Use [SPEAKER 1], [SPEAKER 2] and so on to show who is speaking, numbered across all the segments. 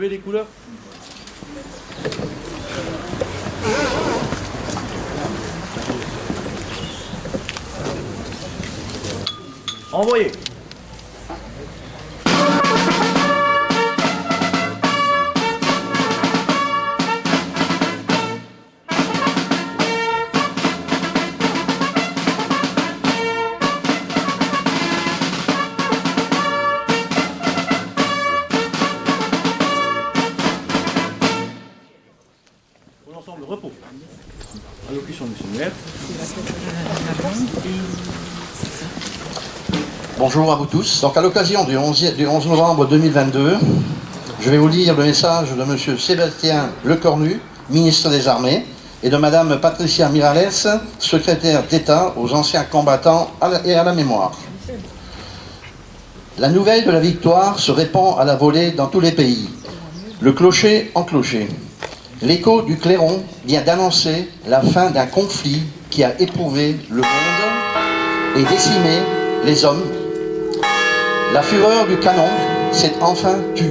[SPEAKER 1] voulez des couleurs? Envoyez. Pour l'ensemble, repos. Allocution du Seigneur.
[SPEAKER 2] Bonjour à vous tous. Donc à l'occasion du 11 novembre 2022, je vais vous lire le message de M. Sébastien Lecornu, ministre des Armées, et de Mme Patricia Miralles, secrétaire d'État aux anciens combattants et à la mémoire. La nouvelle de la victoire se répand à la volée dans tous les pays. Le clocher en clocher. L'écho du clairon vient d'annoncer la fin d'un conflit qui a éprouvé le monde et décimé les hommes. La fureur du canon s'est enfin tue,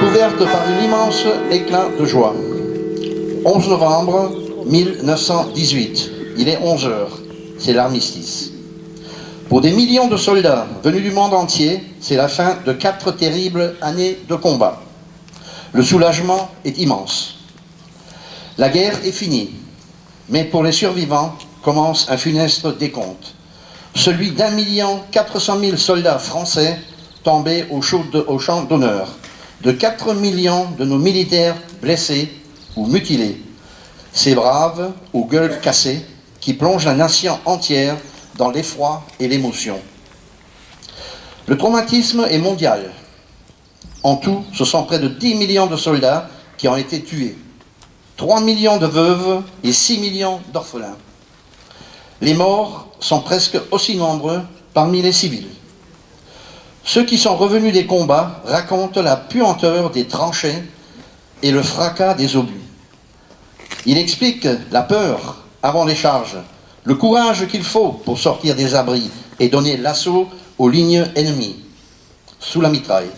[SPEAKER 2] couverte par un immense éclat de joie. 11 novembre 1918, il est 11 heures, c'est l'armistice. Pour des millions de soldats venus du monde entier, c'est la fin de 4 terribles années de combat. Le soulagement est immense. La guerre est finie, mais pour les survivants commence un funeste décompte. Celui d'1 400 000 soldats français tombés au champ d'honneur, de 4 millions de nos militaires blessés ou mutilés, ces braves aux gueules cassées qui plongent la nation entière dans l'effroi et l'émotion. Le traumatisme est mondial. En tout, ce sont près de 10 millions de soldats qui ont été tués, 3 millions de veuves et 6 millions d'orphelins. Les morts sont presque aussi nombreux parmi les civils. Ceux qui sont revenus des combats racontent la puanteur des tranchées et le fracas des obus. Il explique la peur avant les charges, le courage qu'il faut pour sortir des abris et donner l'assaut aux lignes ennemies, sous la mitraille.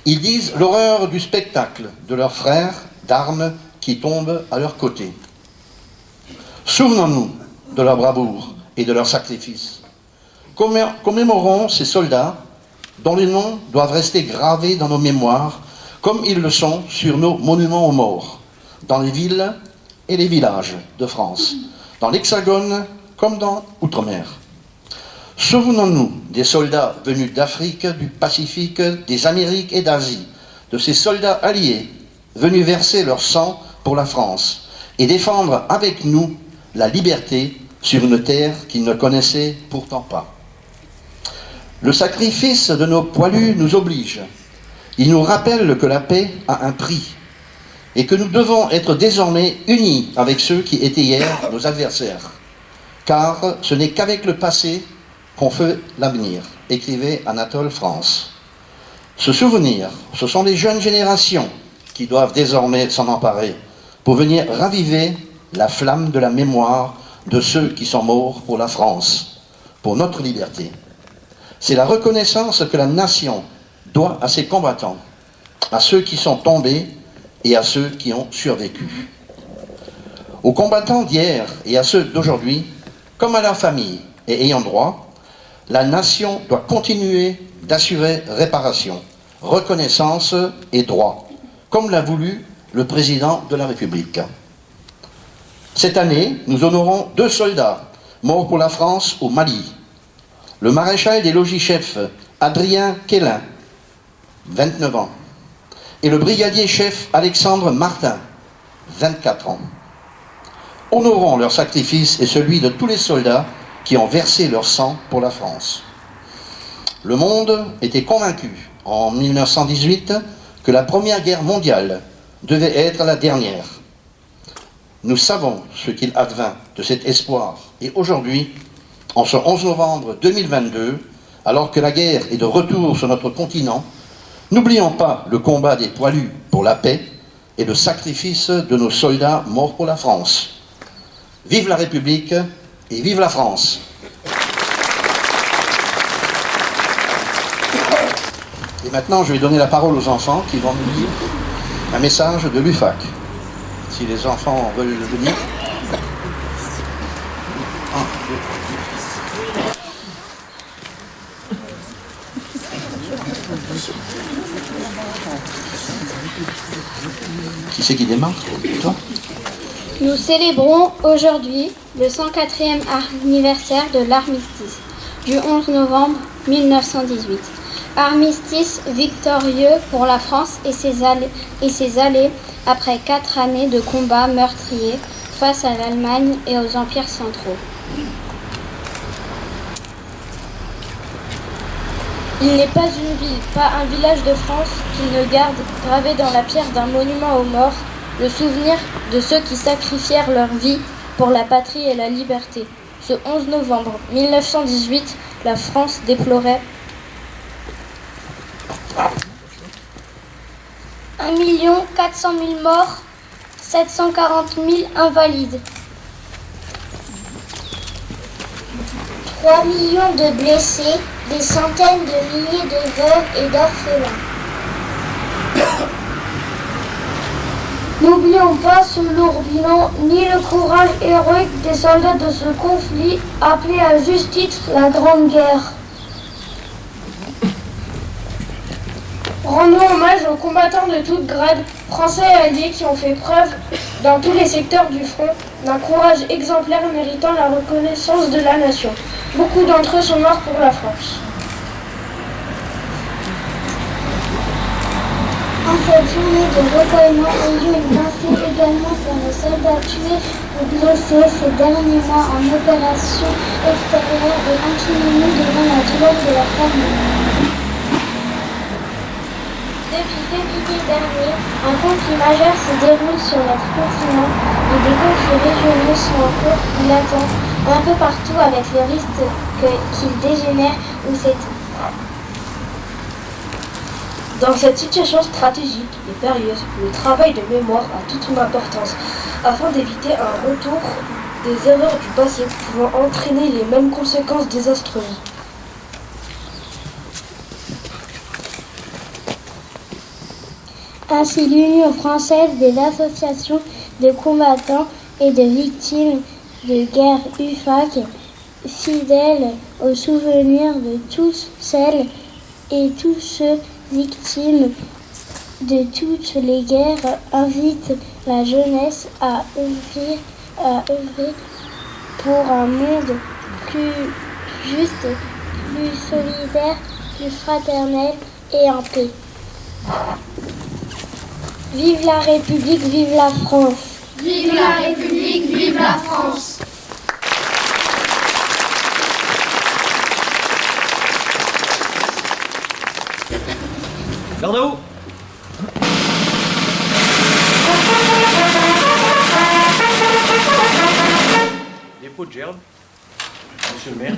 [SPEAKER 2] Ils disent l'horreur du spectacle de leurs frères d'armes qui tombent à leur côté. Souvenons-nous de leur bravoure et de leur sacrifice. Commémorons ces soldats dont les noms doivent rester gravés dans nos mémoires, comme ils le sont sur nos monuments aux morts, dans les villes et les villages de France, dans l'Hexagone comme dans l'Outre-mer. Souvenons-nous des soldats venus d'Afrique, du Pacifique, des Amériques et d'Asie, de ces soldats alliés venus verser leur sang pour la France et défendre avec nous la liberté sur une terre qu'ils ne connaissaient pourtant pas. Le sacrifice de nos poilus nous oblige. Il nous rappelle que la paix a un prix et que nous devons être désormais unis avec ceux qui étaient hier nos adversaires. Car ce n'est qu'avec le passé qu'on fait l'avenir, écrivait Anatole France. Se souvenir, ce sont les jeunes générations qui doivent désormais s'en emparer pour venir raviver la flamme de la mémoire de ceux qui sont morts pour la France, pour notre liberté. C'est la reconnaissance que la nation doit à ses combattants, à ceux qui sont tombés et à ceux qui ont survécu. Aux combattants d'hier et à ceux d'aujourd'hui, comme à leurs familles et ayant droit, la nation doit continuer d'assurer réparation, reconnaissance et droit, comme l'a voulu le président de la République. Cette année, nous honorons 2 soldats morts pour la France au Mali. Le maréchal des logis-chefs Adrien Quélin, 29 ans, et le brigadier-chef Alexandre Martin, 24 ans. Honorons leur sacrifice et celui de tous les soldats qui ont versé leur sang pour la France. Le monde était convaincu, en 1918, que la Première Guerre mondiale devait être la dernière. Nous savons ce qu'il advint de cet espoir. Et aujourd'hui, en ce 11 novembre 2022, alors que la guerre est de retour sur notre continent, n'oublions pas le combat des poilus pour la paix et le sacrifice de nos soldats morts pour la France. Vive la République et vive la France! Et maintenant, je vais donner la parole aux enfants qui vont nous lire un message de l'UFAC. Si les enfants veulent venir. Qui c'est qui démarre? Toi?
[SPEAKER 3] Nous célébrons aujourd'hui le 104e anniversaire de l'armistice du 11 novembre 1918. Armistice victorieux pour la France et ses alliés après 4 années de combats meurtriers face à l'Allemagne et aux empires centraux. Il n'est pas une ville, pas un village de France qui ne garde gravé dans la pierre d'un monument aux morts le souvenir de ceux qui sacrifièrent leur vie pour la patrie et la liberté. Ce 11 novembre 1918, la France déplorait 1 400 000 morts, 740 000 invalides, 3 millions de blessés, des centaines de milliers de veuves et d'orphelins. N'oublions pas ce lourd bilan, ni le courage héroïque des soldats de ce conflit, appelé à juste titre la Grande Guerre. Rendons hommage aux combattants de toutes grades, français et alliés, qui ont fait preuve, dans tous les secteurs du front, d'un courage exemplaire méritant la reconnaissance de la nation. Beaucoup d'entre eux sont morts pour la France. En cette journée de recueillement, ayons une pensée également pour nos soldats tués ou blessés ces derniers mois en opération extérieure et inclinez-nous devant la douleur de leur famille. Depuis février dernier, un conflit majeur se déroule sur notre continent et des conflits régionaux sont en cours ou latents un peu partout avec le risque qu'ils dégénèrent ou s'éteignent.
[SPEAKER 4] Dans cette situation stratégique et périlleuse, le travail de mémoire a toute une importance afin d'éviter un retour des erreurs du passé pouvant entraîner les mêmes conséquences désastreuses.
[SPEAKER 3] Ainsi, l'Union française des associations de combattants et de victimes de guerre UFAC, fidèle au souvenir de tous celles et tous ceux victimes de toutes les guerres, invite la jeunesse à œuvrer pour un monde plus juste, plus solidaire, plus fraternel et en paix. Vive la République, vive la France!
[SPEAKER 5] Vive la République, vive la France!
[SPEAKER 1] Garde à vous. Dépôt de gerbe. Monsieur le maire.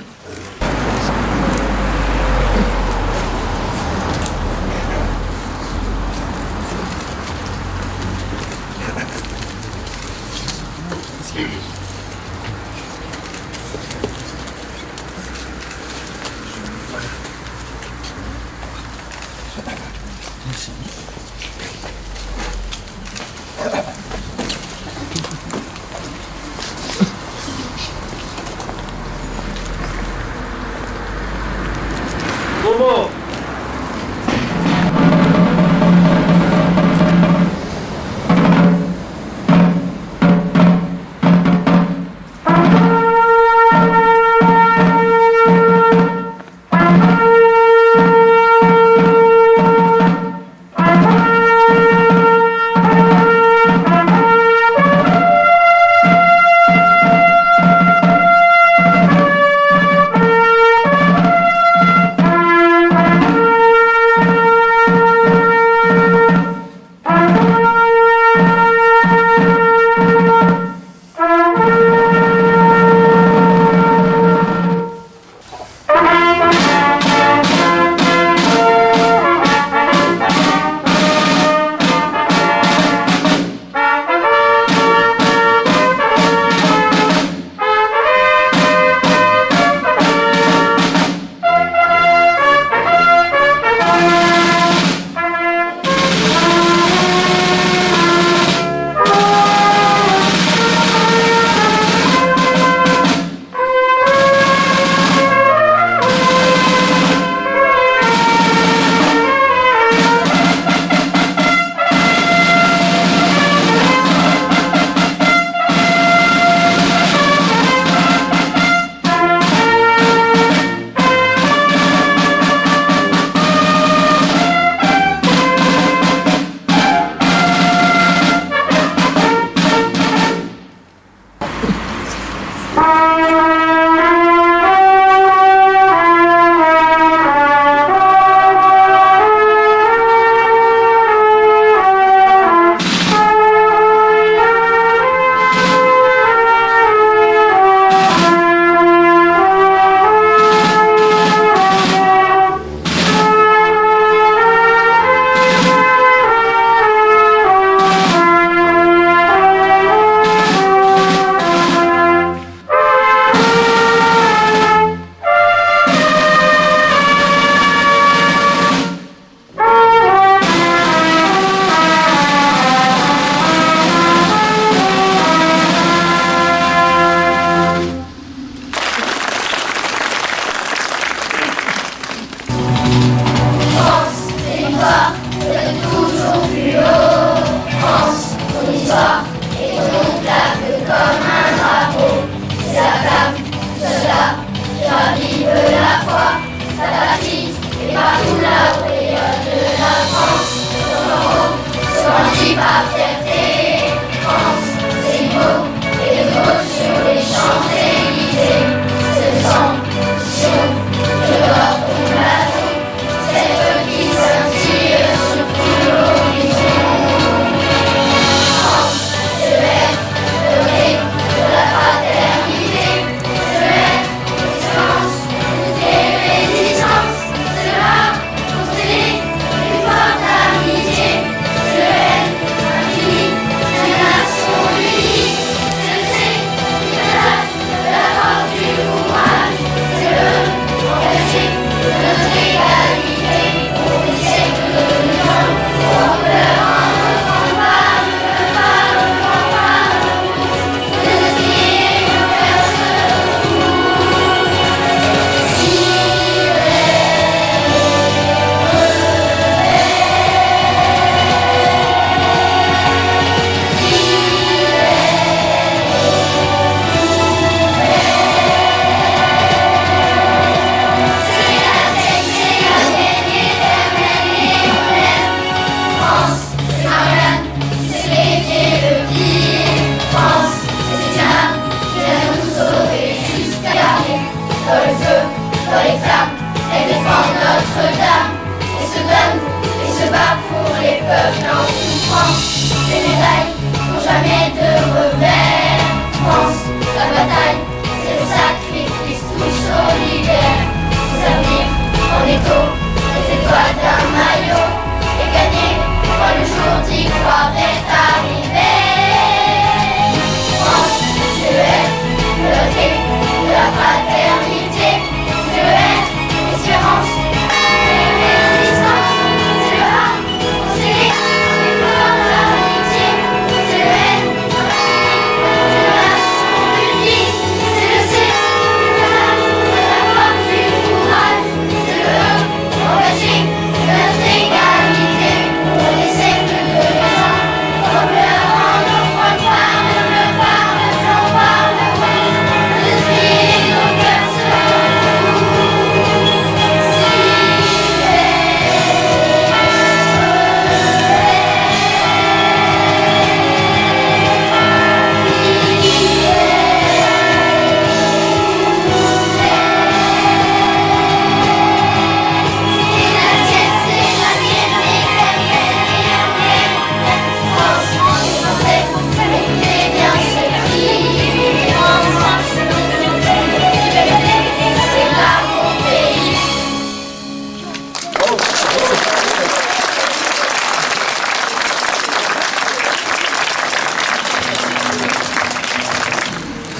[SPEAKER 5] Soit vive la foi, ça baptise, et partout là où rayonne la France. Grandit par fierté, France, c'est beau, et de gauche sur les Champs-Élysées. Ce sang, chaud, je dors ton blason, c'est eux qui scintillent sur tout l'horizon. France, je rêve, doré, de la fraternité, je rêve, l'essence, unité, résistance, c'est là, constellé, plus forte amitié.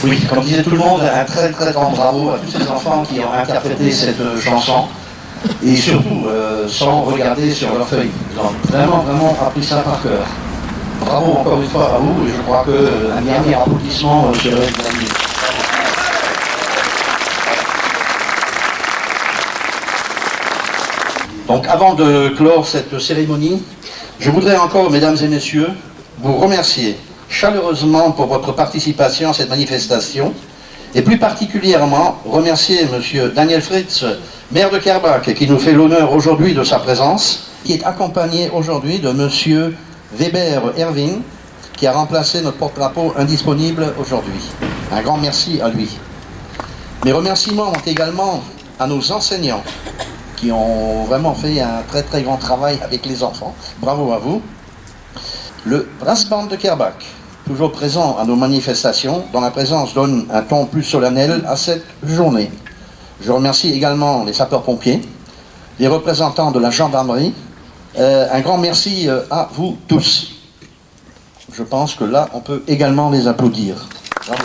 [SPEAKER 2] Oui, comme disait tout le monde, un très très grand bravo à tous ces enfants qui ont interprété cette chanson et surtout sans regarder sur leur feuille. Ils ont vraiment appris ça par cœur. Bravo encore une fois à vous et je crois qu'un dernier applaudissement serait bienvenu. Donc avant de clore cette cérémonie, je voudrais encore, mesdames et messieurs, vous remercier chaleureusement pour votre participation à cette manifestation et plus particulièrement remercier M. Daniel Fritz, maire de Kerbach, qui nous fait l'honneur aujourd'hui de sa présence, qui est accompagné aujourd'hui de M. Weber Erwin, qui a remplacé notre porte-drapeau indisponible aujourd'hui. Un grand merci à lui. Mes remerciements vont également à nos enseignants qui ont vraiment fait un très très grand travail avec les enfants. Bravo à vous. Le Brass Band de Kerbach, toujours présent à nos manifestations, dont la présence donne un ton plus solennel à cette journée. Je remercie également les sapeurs-pompiers, les représentants de la gendarmerie. Un grand merci à vous tous. Je pense que là, on peut également les applaudir. Bravo.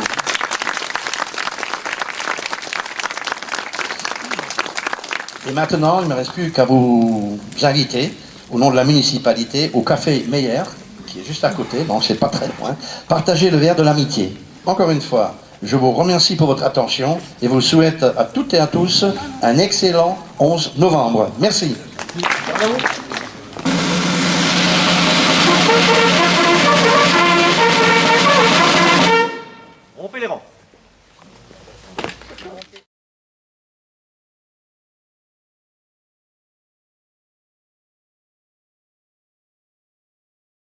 [SPEAKER 2] Et maintenant, il ne me reste plus qu'à vous inviter, au nom de la municipalité, au Café Meyer, qui est juste à côté, donc c'est pas très loin, partagez le verre de l'amitié. Encore une fois, je vous remercie pour votre attention et vous souhaite à toutes et à tous un excellent 11 novembre. Merci.
[SPEAKER 1] Bravo.